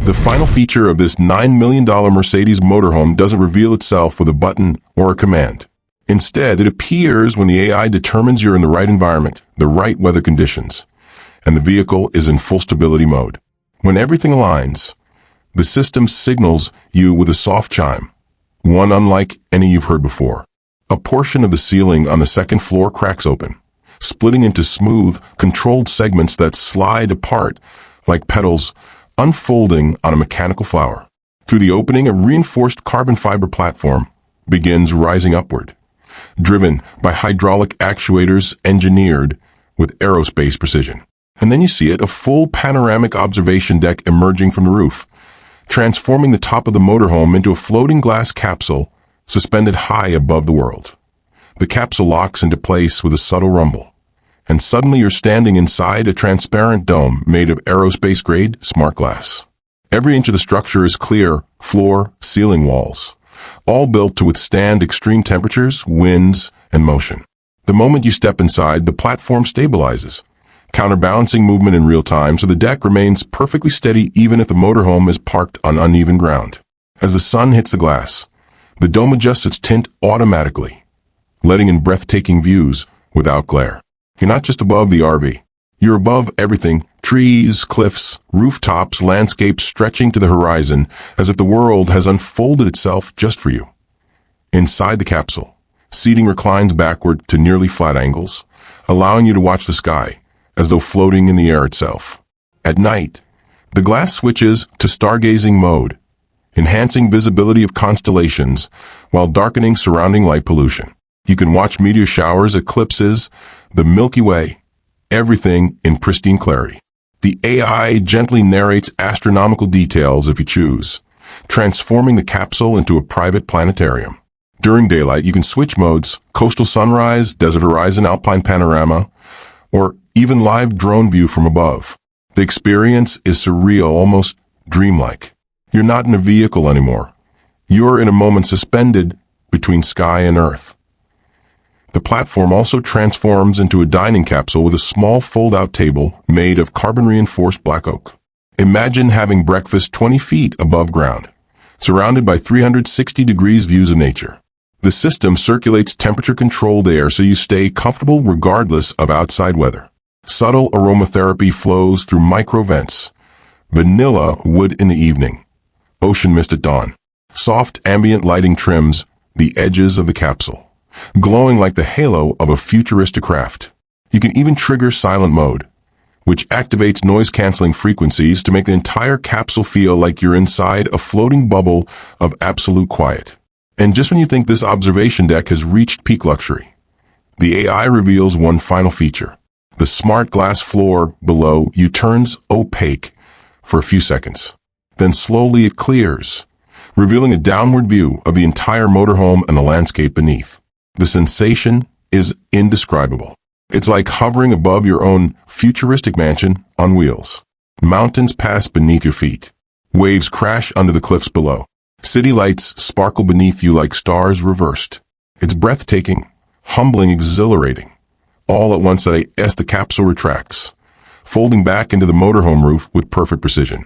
The final feature of this $9 million Mercedes motorhome doesn't reveal itself with a button or a command. Instead, it appears when the AI determines you're in the right environment, the right weather conditions, and the vehicle is in full stability mode. When everything aligns, the system signals you with a soft chime, one unlike any you've heard before. A portion of the ceiling on the second floor cracks open, splitting into smooth, controlled segments that slide apart like petals unfolding on a mechanical flower. Through the opening, a reinforced carbon fiber platform begins rising upward, driven by hydraulic actuators engineered with aerospace precision. And then you see it, a full panoramic observation deck emerging from the roof, transforming the top of the motorhome into a floating glass capsule suspended high above the world. The capsule locks into place with a subtle rumble, and suddenly you're standing inside a transparent dome made of aerospace-grade smart glass. Every inch of the structure is clear, floor, ceiling, walls, all built to withstand extreme temperatures, winds, and motion. The moment you step inside, the platform stabilizes, counterbalancing movement in real time, so the deck remains perfectly steady even if the motorhome is parked on uneven ground. As the sun hits the glass, the dome adjusts its tint automatically, letting in breathtaking views without glare. You're not just above the RV. You're above everything: trees, cliffs, rooftops, landscapes stretching to the horizon as if the world has unfolded itself just for you. Inside the capsule, seating reclines backward to nearly flat angles, allowing you to watch the sky as though floating in the air itself. At night, the glass switches to stargazing mode, enhancing visibility of constellations while darkening surrounding light pollution. You can watch meteor showers, eclipses, the Milky Way, everything in pristine clarity. The AI gently narrates astronomical details if you choose, transforming the capsule into a private planetarium. During daylight, you can switch modes: coastal sunrise, desert horizon, alpine panorama, or even live drone view from above. The experience is surreal, almost dreamlike. You're not in a vehicle anymore. You're in a moment suspended between sky and earth. The platform also transforms into a dining capsule with a small fold-out table made of carbon-reinforced black oak. Imagine having breakfast 20 feet above ground, surrounded by 360 degrees views of nature. The system circulates temperature-controlled air so you stay comfortable regardless of outside weather. Subtle aromatherapy flows through micro-vents: vanilla wood in the evening, ocean mist at dawn. Soft ambient lighting trims the edges of the capsule, glowing like the halo of a futuristic craft. You can even trigger silent mode, which activates noise-canceling frequencies to make the entire capsule feel like you're inside a floating bubble of absolute quiet. And just when you think this observation deck has reached peak luxury, the AI reveals one final feature. The smart glass floor below you turns opaque for a few seconds. Then slowly it clears, revealing a downward view of the entire motorhome and the landscape beneath. The sensation is indescribable. It's like hovering above your own futuristic mansion on wheels. Mountains pass beneath your feet. Waves crash under the cliffs below. City lights sparkle beneath you like stars reversed. It's breathtaking, humbling, exhilarating. All at once, as the capsule retracts, folding back into the motorhome roof with perfect precision,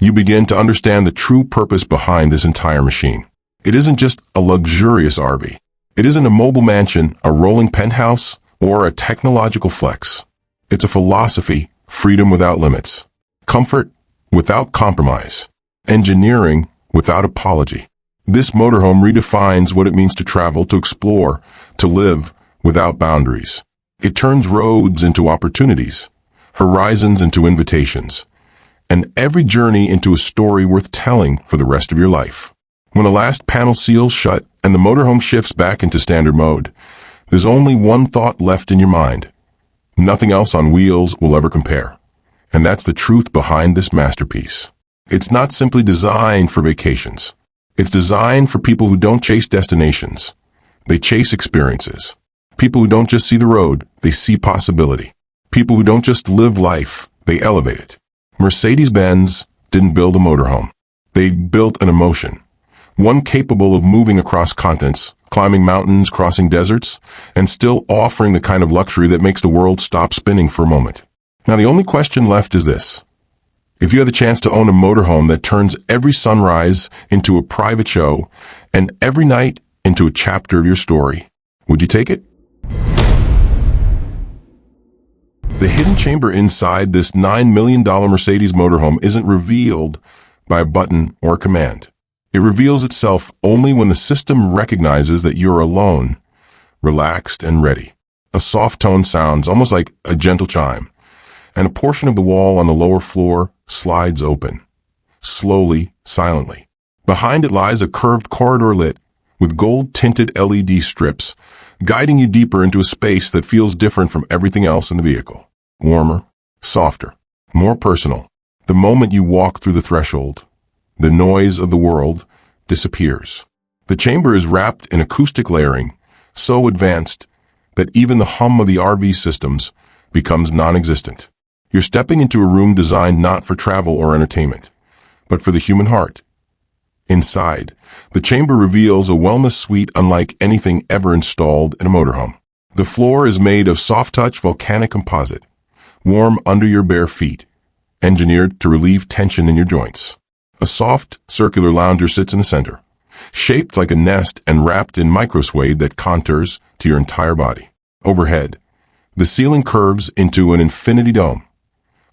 you begin to understand the true purpose behind this entire machine. It isn't just a luxurious RV. It isn't a mobile mansion, a rolling penthouse, or a technological flex. It's a philosophy: freedom without limits, comfort without compromise, engineering without apology. This motorhome redefines what it means to travel, to explore, to live without boundaries. It turns roads into opportunities, horizons into invitations, and every journey into a story worth telling for the rest of your life. When the last panel seals shut and the motorhome shifts back into standard mode, there's only one thought left in your mind. Nothing else on wheels will ever compare. And that's the truth behind this masterpiece. It's not simply designed for vacations. It's designed for people who don't chase destinations. They chase experiences. People who don't just see the road, they see possibility. People who don't just live life, they elevate it. Mercedes-Benz didn't build a motorhome. They built an emotion. One capable of moving across continents, climbing mountains, crossing deserts, and still offering the kind of luxury that makes the world stop spinning for a moment. Now, the only question left is this: If you had the chance to own a motorhome that turns every sunrise into a private show and every night into a chapter of your story, would you take it? The hidden chamber inside this $9 million Mercedes motorhome isn't revealed by a button or a command. It reveals itself only when the system recognizes that you're alone, relaxed, and ready. A soft tone sounds almost like a gentle chime, and a portion of the wall on the lower floor slides open, slowly, silently. Behind it lies a curved corridor lit with gold-tinted LED strips, guiding you deeper into a space that feels different from everything else in the vehicle. Warmer, softer, more personal. The moment you walk through the threshold, the noise of the world disappears. The chamber is wrapped in acoustic layering, so advanced that even the hum of the RV systems becomes non-existent. You're stepping into a room designed not for travel or entertainment, but for the human heart. Inside, the chamber reveals a wellness suite unlike anything ever installed in a motorhome. The floor is made of soft-touch volcanic composite, warm under your bare feet, engineered to relieve tension in your joints. A soft, circular lounger sits in the center, shaped like a nest and wrapped in microsuede that contours to your entire body. Overhead, the ceiling curves into an infinity dome,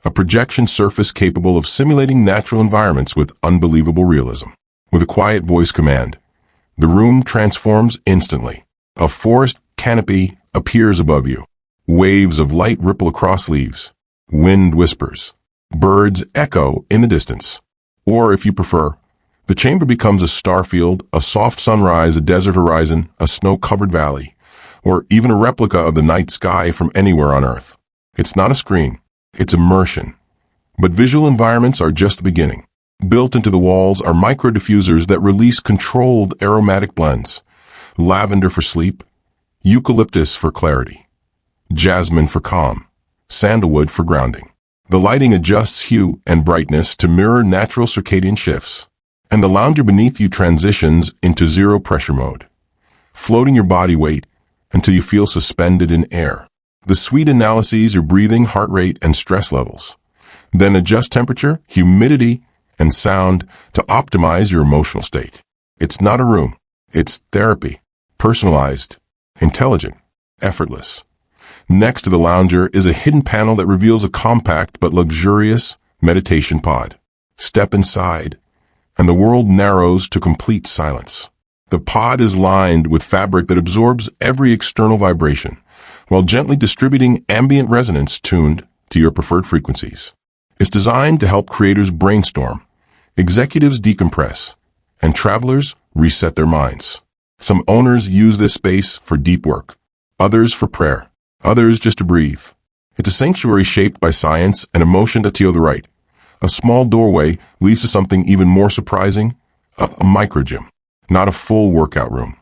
a projection surface capable of simulating natural environments with unbelievable realism. With a quiet voice command, the room transforms instantly. A forest canopy appears above you. Waves of light ripple across leaves. Wind whispers. Birds echo in the distance. Or, if you prefer, the chamber becomes a starfield, a soft sunrise, a desert horizon, a snow-covered valley, or even a replica of the night sky from anywhere on Earth. It's not a screen. It's immersion. But visual environments are just the beginning. Built into the walls are micro-diffusers that release controlled aromatic blends. Lavender for sleep, eucalyptus for clarity, jasmine for calm, sandalwood for grounding. The lighting adjusts hue and brightness to mirror natural circadian shifts, and the lounger beneath you transitions into zero pressure mode, floating your body weight until you feel suspended in air. The suite analyzes your breathing, heart rate, and stress levels, then adjust temperature, humidity, and sound to optimize your emotional state. It's not a room. It's therapy. Personalized, intelligent, effortless. Next to the lounger is a hidden panel that reveals a compact but luxurious meditation pod. Step inside, and the world narrows to complete silence. The pod is lined with fabric that absorbs every external vibration, while gently distributing ambient resonance tuned to your preferred frequencies. It's designed to help creators brainstorm, executives decompress, and travelers reset their minds. Some owners use this space for deep work, others for prayer, others just to breathe. It's a sanctuary shaped by science and emotion. To the right, a small doorway leads to something even more surprising, a micro gym. Not a full workout room,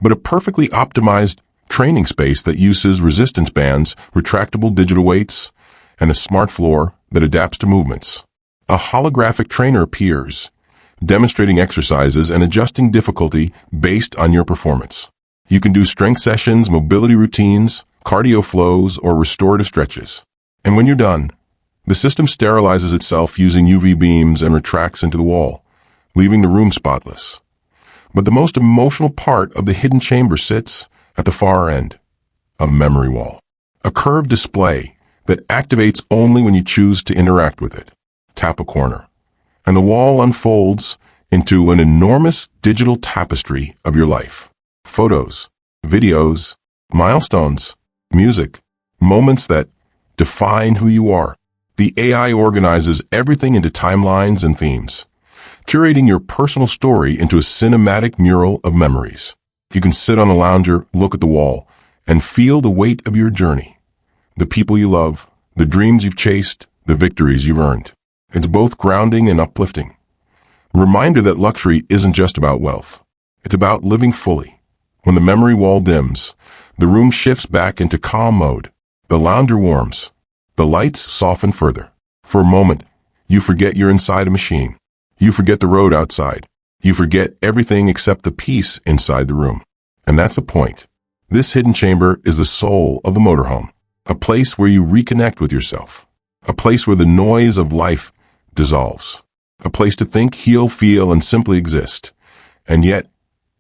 but a perfectly optimized training space that uses resistance bands, retractable digital weights, and a smart floor that adapts to movements. A holographic trainer appears, demonstrating exercises and adjusting difficulty based on your performance. You can do strength sessions, mobility routines, cardio flows, or restorative stretches. And when you're done, the system sterilizes itself using UV beams and retracts into the wall, leaving the room spotless. But the most emotional part of the hidden chamber sits at the far end, a memory wall. A curved display that activates only when you choose to interact with it. Tap a corner, and the wall unfolds into an enormous digital tapestry of your life. Photos, videos, milestones, music, moments that define who you are. The AI organizes everything into timelines and themes, curating your personal story into a cinematic mural of memories. You can sit on a lounger, look at the wall, and feel the weight of your journey. The people you love, the dreams you've chased, the victories you've earned. It's both grounding and uplifting. A reminder that luxury isn't just about wealth. It's about living fully. When the memory wall dims, the room shifts back into calm mode. The lounger warms. The lights soften further. For a moment, you forget you're inside a machine. You forget the road outside. You forget everything except the peace inside the room. And that's the point. This hidden chamber is the soul of the motorhome. A place where you reconnect with yourself. A place where the noise of life dissolves. A place to think, heal, feel, and simply exist. And yet,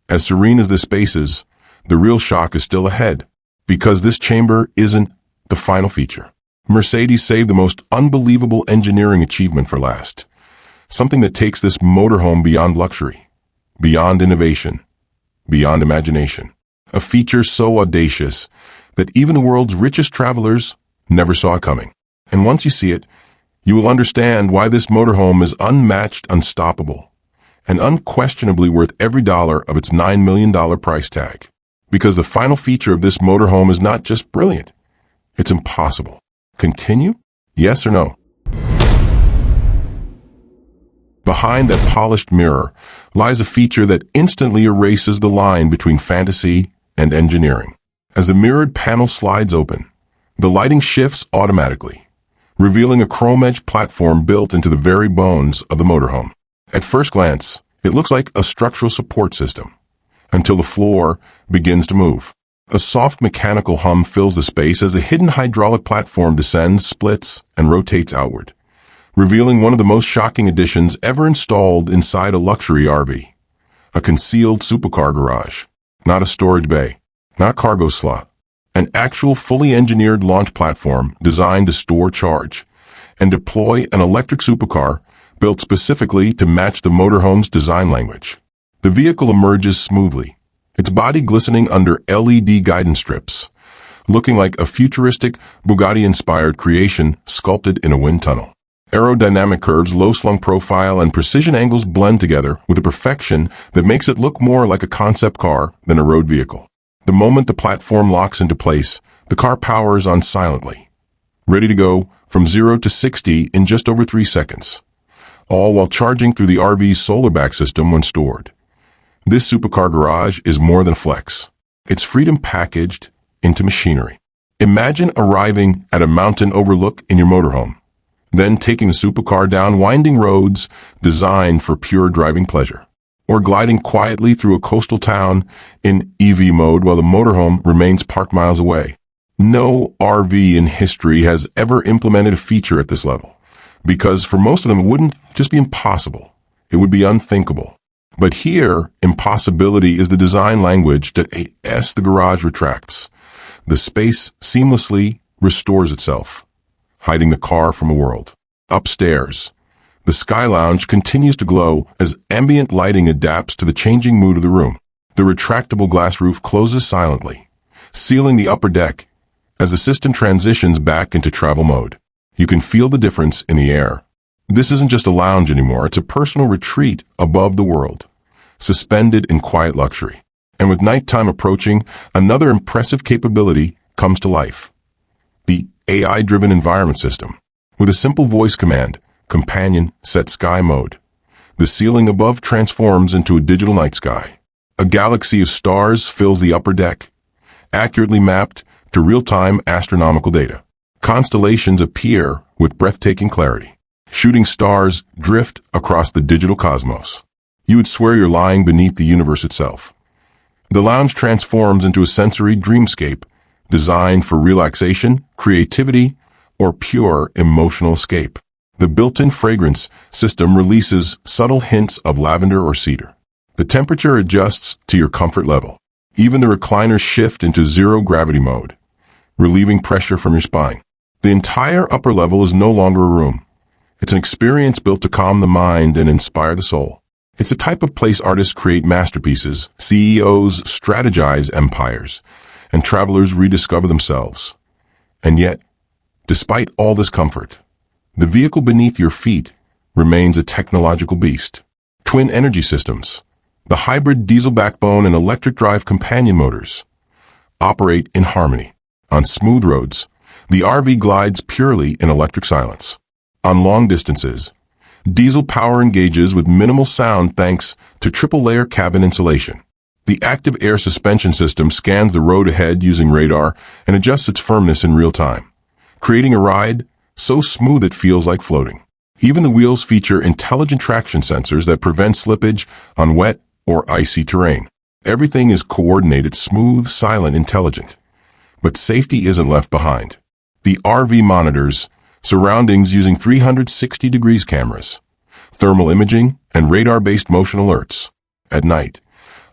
as serene as this space is, the real shock is still ahead, because this chamber isn't the final feature. Mercedes saved the most unbelievable engineering achievement for last. Something that takes this motorhome beyond luxury, beyond innovation, beyond imagination. A feature so audacious that even the world's richest travelers never saw it coming. And once you see it, you will understand why this motorhome is unmatched, unstoppable, and unquestionably worth every dollar of its $9 million price tag. Because the final feature of this motorhome is not just brilliant, it's impossible. Continue? Yes or no? Behind that polished mirror lies a feature that instantly erases the line between fantasy and engineering. As the mirrored panel slides open, the lighting shifts automatically, revealing a chrome-edged platform built into the very bones of the motorhome. At first glance, it looks like a structural support system, until the floor begins to move. A soft mechanical hum fills the space as a hidden hydraulic platform descends, splits, and rotates outward, revealing one of the most shocking additions ever installed inside a luxury RV. A concealed supercar garage, not a storage bay, not cargo slot. An actual fully engineered launch platform designed to store, charge, and deploy an electric supercar built specifically to match the motorhome's design language. The vehicle emerges smoothly, its body glistening under LED guidance strips, looking like a futuristic Bugatti-inspired creation sculpted in a wind tunnel. Aerodynamic curves, low-slung profile, and precision angles blend together with a perfection that makes it look more like a concept car than a road vehicle. The moment the platform locks into place, the car powers on silently, ready to go from 0 to 60 in just over 3 seconds, all while charging through the RV's solar back system when stored. This supercar garage is more than a flex. It's freedom packaged into machinery. Imagine arriving at a mountain overlook in your motorhome, then taking the supercar down winding roads designed for pure driving pleasure, or gliding quietly through a coastal town in EV mode while the motorhome remains parked miles away. No RV in history has ever implemented a feature at this level, because for most of them it wouldn't just be impossible, it would be unthinkable. But here, impossibility is the design language that as the garage retracts, the space seamlessly restores itself, hiding the car from the world. Upstairs, the Sky Lounge continues to glow as ambient lighting adapts to the changing mood of the room. The retractable glass roof closes silently, sealing the upper deck as the system transitions back into travel mode. You can feel the difference in the air. This isn't just a lounge anymore, it's a personal retreat above the world, suspended in quiet luxury. And with nighttime approaching, another impressive capability comes to life. The AI-driven environment system. With a simple voice command, Companion, set sky mode. The ceiling above transforms into a digital night sky. A galaxy of stars fills the upper deck, accurately mapped to real-time astronomical data. Constellations appear with breathtaking clarity. Shooting stars drift across the digital cosmos. You would swear you're lying beneath the universe itself. The lounge transforms into a sensory dreamscape designed for relaxation, creativity, or pure emotional escape. The built-in fragrance system releases subtle hints of lavender or cedar. The temperature adjusts to your comfort level. Even the recliners shift into zero-gravity mode, relieving pressure from your spine. The entire upper level is no longer a room. It's an experience built to calm the mind and inspire the soul. It's the type of place artists create masterpieces, CEOs strategize empires, and travelers rediscover themselves. And yet, despite all this comfort, the vehicle beneath your feet remains a technological beast. Twin energy systems, the hybrid diesel backbone and electric drive companion motors, operate in harmony. On smooth roads, the RV glides purely in electric silence. On long distances, diesel power engages with minimal sound thanks to triple-layer cabin insulation. The active air suspension system scans the road ahead using radar and adjusts its firmness in real time, creating a ride so smooth it feels like floating. Even the wheels feature intelligent traction sensors that prevent slippage on wet or icy terrain. Everything is coordinated, smooth, silent, intelligent. But safety isn't left behind. The RV monitors surroundings using 360 degrees cameras, thermal imaging, and radar-based motion alerts. At night,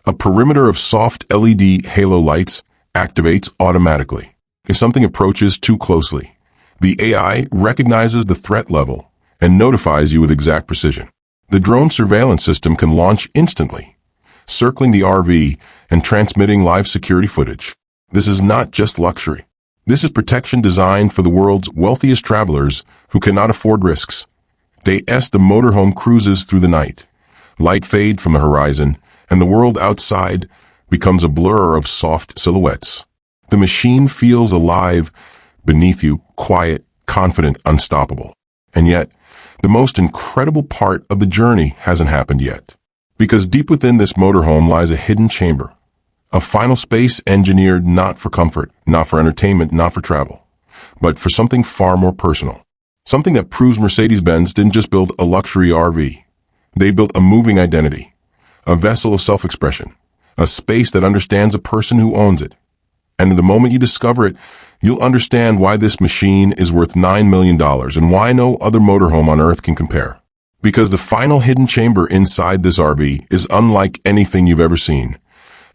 a perimeter of soft LED halo lights activates automatically. If something approaches too closely, the AI recognizes the threat level and notifies you with exact precision. The drone surveillance system can launch instantly, circling the RV and transmitting live security footage. This is not just luxury. This is protection designed for the world's wealthiest travelers who cannot afford risks. The motorhome cruises through the night. Light fade from the horizon, and the world outside becomes a blur of soft silhouettes. The machine feels alive beneath you, quiet, confident, unstoppable. And yet, the most incredible part of the journey hasn't happened yet. Because deep within this motorhome lies a hidden chamber. A final space engineered not for comfort, not for entertainment, not for travel, but for something far more personal. Something that proves Mercedes-Benz didn't just build a luxury RV. They built a moving identity, a vessel of self-expression, a space that understands a person who owns it. And the moment you discover it, you'll understand why this machine is worth $9 million and why no other motorhome on Earth can compare. Because the final hidden chamber inside this RV is unlike anything you've ever seen.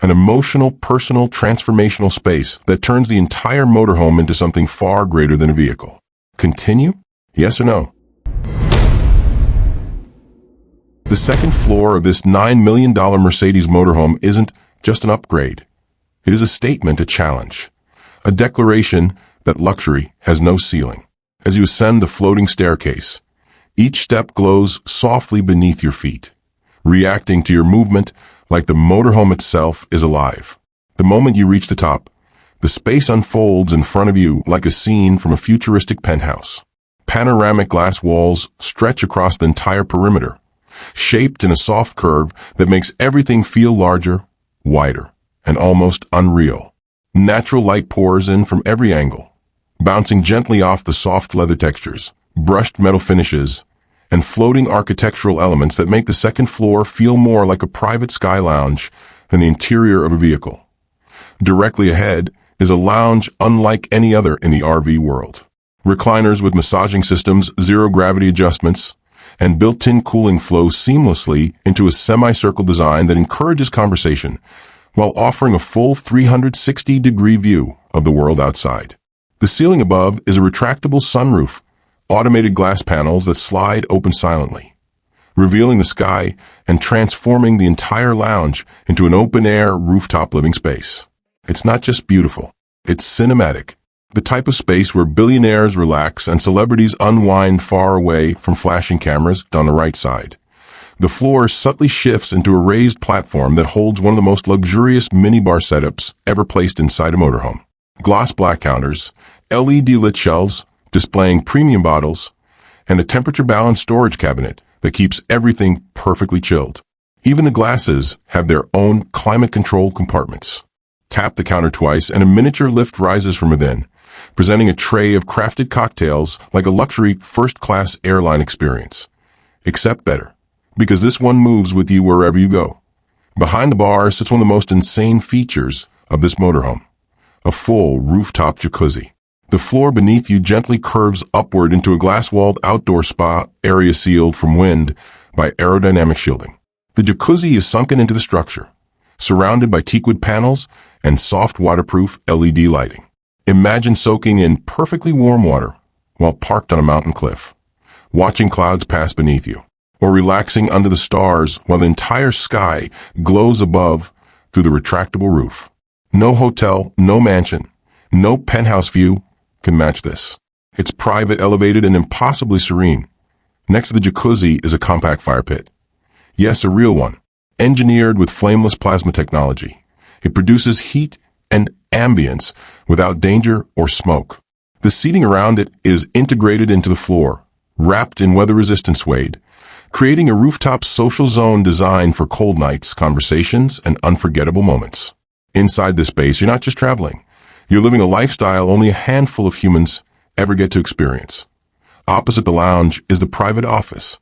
An emotional, personal, transformational space that turns the entire motorhome into something far greater than a vehicle. Continue? Yes or no? The second floor of this $9 million Mercedes motorhome isn't just an upgrade. It is a statement, a challenge, a declaration that luxury has no ceiling. As you ascend the floating staircase, each step glows softly beneath your feet, reacting to your movement like the motorhome itself is alive. The moment you reach the top, the space unfolds in front of you like a scene from a futuristic penthouse. Panoramic glass walls stretch across the entire perimeter, shaped in a soft curve that makes everything feel larger, wider, and almost unreal. Natural light pours in from every angle, bouncing gently off the soft leather textures, brushed metal finishes, and floating architectural elements that make the second floor feel more like a private sky lounge than the interior of a vehicle. Directly ahead is a lounge unlike any other in the RV world. Recliners with massaging systems, zero-gravity adjustments, and built-in cooling flow seamlessly into a semicircle design that encourages conversation while offering a full 360-degree view of the world outside. The ceiling above is a retractable sunroof, automated glass panels that slide open silently, revealing the sky and transforming the entire lounge into an open-air rooftop living space. It's not just beautiful, it's cinematic, the type of space where billionaires relax and celebrities unwind far away from flashing cameras on the right side. The floor subtly shifts into a raised platform that holds one of the most luxurious minibar setups ever placed inside a motorhome. Gloss black counters, LED lit shelves, displaying premium bottles, and a temperature-balanced storage cabinet that keeps everything perfectly chilled. Even the glasses have their own climate-controlled compartments. Tap the counter twice and a miniature lift rises from within, presenting a tray of crafted cocktails like a luxury first-class airline experience. Except better, because this one moves with you wherever you go. Behind the bar sits one of the most insane features of this motorhome, a full rooftop jacuzzi. The floor beneath you gently curves upward into a glass-walled outdoor spa area sealed from wind by aerodynamic shielding. The jacuzzi is sunken into the structure, surrounded by teakwood panels and soft waterproof LED lighting. Imagine soaking in perfectly warm water while parked on a mountain cliff, watching clouds pass beneath you, or relaxing under the stars while the entire sky glows above through the retractable roof. No hotel, no mansion, no penthouse view can match this. It's private, elevated, and impossibly serene. Next to the jacuzzi is a compact fire pit. Yes, a real one, engineered with flameless plasma technology. It produces heat and ambience without danger or smoke. The seating around it is integrated into the floor, wrapped in weather-resistant suede, creating a rooftop social zone designed for cold nights, conversations, and unforgettable moments. Inside this space, you're not just traveling. You're living a lifestyle only a handful of humans ever get to experience. Opposite the lounge is the private office,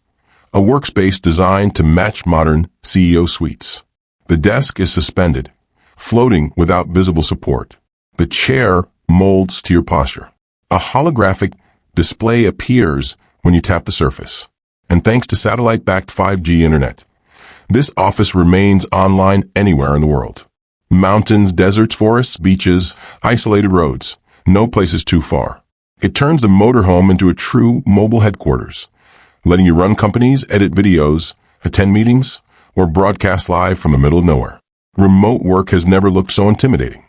a workspace designed to match modern CEO suites. The desk is suspended, floating without visible support. The chair molds to your posture. A holographic Display appears when you tap the surface. And thanks to satellite-backed 5G internet, this office remains online anywhere in the world. Mountains, deserts, forests, beaches, isolated roads. No place is too far. It turns the motorhome into a true mobile headquarters, letting you run companies, edit videos, attend meetings, or broadcast live from the middle of nowhere. Remote work has never looked so intimidating.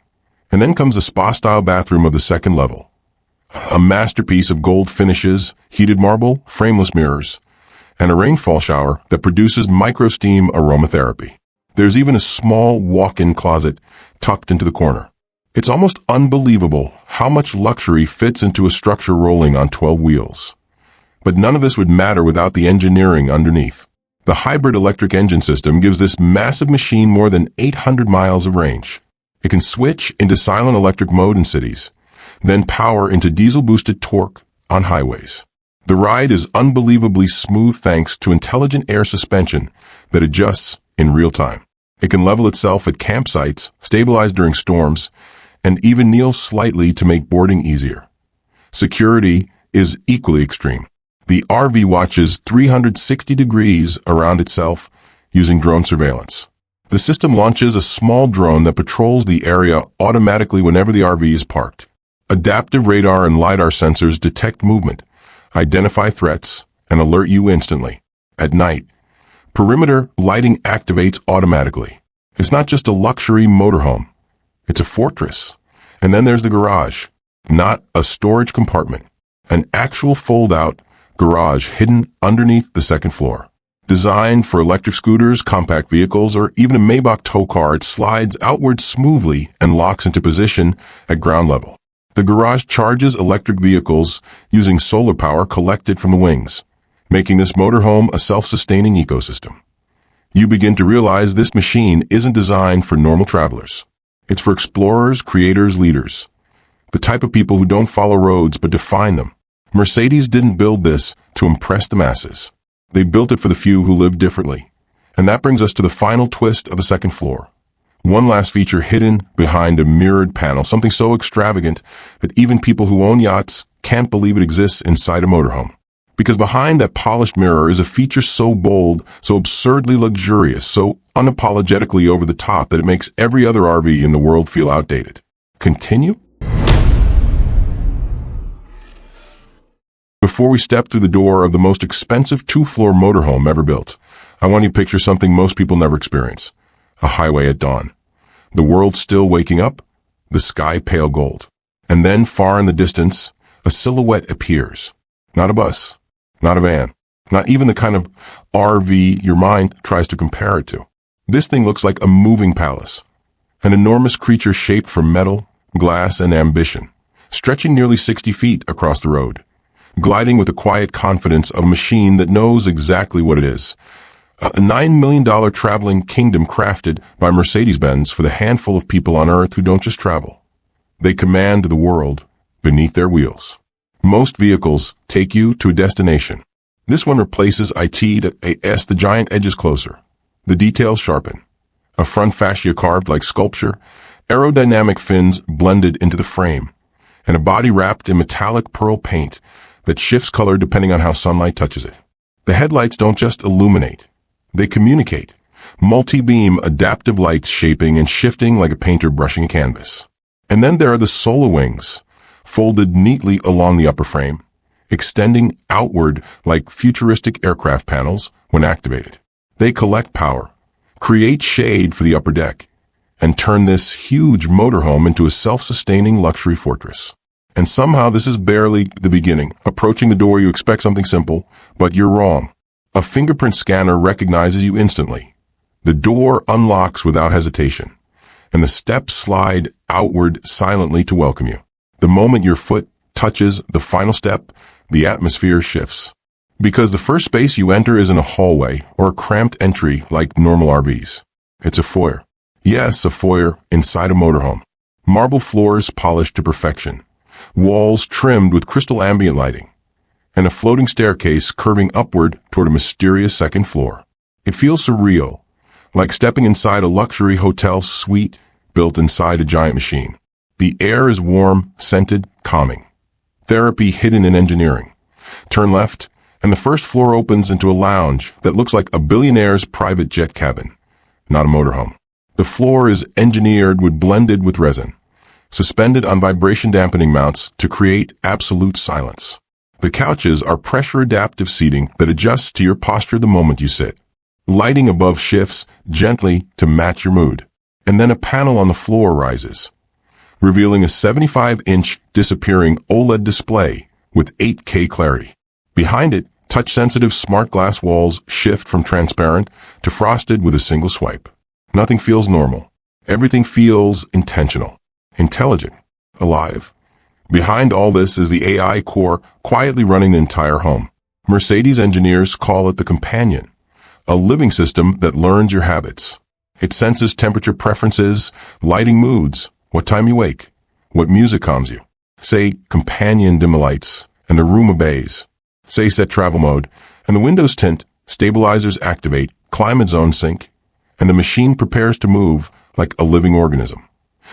And then comes the spa-style bathroom of the second level. A masterpiece of gold finishes, heated marble, frameless mirrors, and a rainfall shower that produces micro-steam aromatherapy. There's even a small walk-in closet tucked into the corner. It's almost unbelievable how much luxury fits into a structure rolling on 12 wheels. But none of this would matter without the engineering underneath. The hybrid electric engine system gives this massive machine more than 800 miles of range. It can switch into silent electric mode in cities, then power into diesel-boosted torque on highways. The ride is unbelievably smooth thanks to intelligent air suspension that adjusts in real time. It can level itself at campsites, stabilize during storms, and even kneel slightly to make boarding easier. Security is equally extreme. The RV watches 360 degrees around itself using drone surveillance. The system launches a small drone that patrols the area automatically whenever the RV is parked. Adaptive radar and LiDAR sensors detect movement, identify threats, and alert you instantly. At night, perimeter lighting activates automatically. It's not just a luxury motorhome. It's a fortress. And then there's the garage, not a storage compartment. An actual fold-out garage hidden underneath the second floor. Designed for electric scooters, compact vehicles, or even a Maybach tow car, it slides outward smoothly and locks into position at ground level. The garage charges electric vehicles using solar power collected from the wings, making this motorhome a self-sustaining ecosystem. You begin to realize this machine isn't designed for normal travelers. It's for explorers, creators, leaders. The type of people who don't follow roads but define them. Mercedes didn't build this to impress the masses. They built it for the few who live differently. And that brings us to the final twist of the second floor. One last feature hidden behind a mirrored panel, something so extravagant that even people who own yachts can't believe it exists inside a motorhome. Because behind that polished mirror is a feature so bold, so absurdly luxurious, so unapologetically over the top that it makes every other RV in the world feel outdated. Continue? Before we step through the door of the most expensive two-floor motorhome ever built, I want you to picture something most people never experience. A highway at dawn. The world still waking up, the sky pale gold. And then, far in the distance, a silhouette appears. Not a bus, not a van, not even the kind of RV your mind tries to compare it to. This thing looks like a moving palace. An enormous creature shaped from metal, glass, and ambition, stretching nearly 60 feet across the road. Gliding with the quiet confidence of a machine that knows exactly what it is. A $9 million traveling kingdom crafted by Mercedes-Benz for the handful of people on Earth who don't just travel. They command the world beneath their wheels. Most vehicles take you to a destination. This one replaces IT to AS. The giant edges closer. The details sharpen. A front fascia carved like sculpture, aerodynamic fins blended into the frame, and a body wrapped in metallic pearl paint that shifts color depending on how sunlight touches it. The headlights don't just illuminate, they communicate. Multi-beam adaptive lights shaping and shifting like a painter brushing a canvas. And then there are the solar wings, folded neatly along the upper frame, extending outward like futuristic aircraft panels when activated. They collect power, create shade for the upper deck, and turn this huge motorhome into a self-sustaining luxury fortress. And somehow this is barely the beginning. Approaching the door, you expect something simple, but you're wrong. A fingerprint scanner recognizes you instantly. The door unlocks without hesitation, and the steps slide outward silently to welcome you. The moment your foot touches the final step, the atmosphere shifts. Because the first space you enter isn't a hallway or a cramped entry like normal RVs. It's a foyer. Yes, a foyer inside a motorhome. Marble floors polished to perfection. Walls trimmed with crystal ambient lighting, and a floating staircase curving upward toward a mysterious second floor. It feels surreal, like stepping inside a luxury hotel suite built inside a giant machine. The air is warm, scented, calming. Therapy hidden in engineering. Turn left, and the first floor opens into a lounge that looks like a billionaire's private jet cabin, not a motorhome. The floor is engineered blended with resin, suspended on vibration dampening mounts to create absolute silence. The couches are pressure-adaptive seating that adjusts to your posture the moment you sit. Lighting above shifts gently to match your mood. And then a panel on the floor rises, revealing a 75-inch disappearing OLED display with 8K clarity. Behind it, touch-sensitive smart glass walls shift from transparent to frosted with a single swipe. Nothing feels normal. Everything feels intentional, intelligent, alive. Behind all this is the AI core quietly running the entire home. Mercedes engineers call it the companion, a living system that learns your habits. It senses temperature preferences, lighting moods, what time you wake, what music calms you. Say, companion dim the lights, and the room obeys. Say, set travel mode, and the windows tint, stabilizers activate, climate zone sync, and the machine prepares to move like a living organism.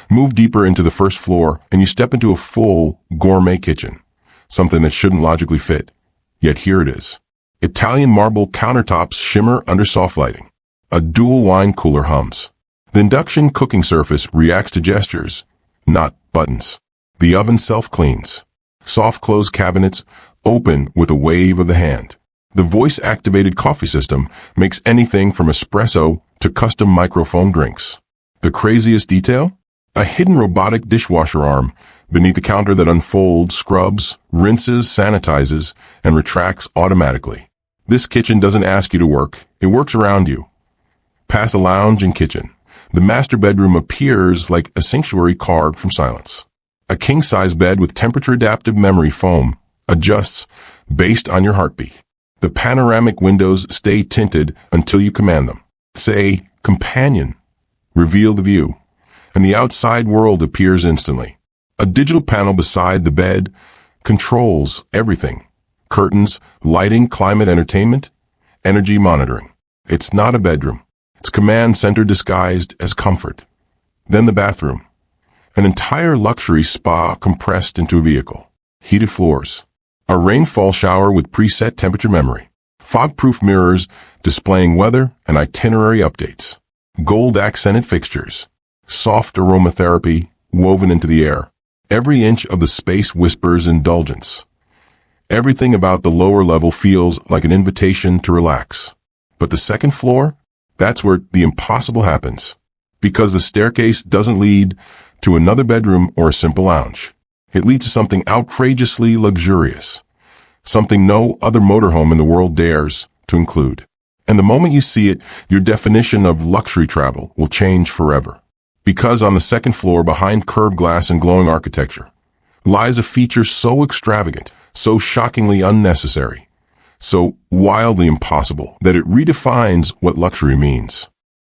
Move deeper into the first floor, and you step into a full gourmet kitchen, something that shouldn't logically fit. Yet here it is. Italian marble countertops shimmer under soft lighting. A dual wine cooler hums. The induction cooking surface reacts to gestures, not buttons. The oven self-cleans. Soft close cabinets open with a wave of the hand. The voice-activated coffee system makes anything from espresso to custom microfoam drinks. The craziest detail? A hidden robotic dishwasher arm beneath the counter that unfolds, scrubs, rinses, sanitizes, and retracts automatically. This kitchen doesn't ask you to work, it works around you. Past the lounge and kitchen, the master bedroom appears like a sanctuary carved from silence. A king-size bed with temperature-adaptive memory foam adjusts based on your heartbeat. The panoramic windows stay tinted until you command them. Say, companion, reveal the view, and the outside world appears instantly. A digital panel beside the bed controls everything. Curtains, lighting, climate, entertainment, energy monitoring. It's not a bedroom. It's command center disguised as comfort. Then the bathroom. An entire luxury spa compressed into a vehicle. Heated floors. A rainfall shower with preset temperature memory. Fog-proof mirrors displaying weather and itinerary updates. Gold-accented fixtures. Soft aromatherapy woven into the air. Every inch of the space whispers indulgence. Everything about the lower level feels like an invitation to relax. But the second floor? That's where the impossible happens. Because the staircase doesn't lead to another bedroom or a simple lounge. It leads to something outrageously luxurious. Something no other motorhome in the world dares to include. And the moment you see it, your definition of luxury travel will change forever. Because on the second floor, behind curved glass and glowing architecture, lies a feature so extravagant, so shockingly unnecessary, so wildly impossible that it redefines what luxury means.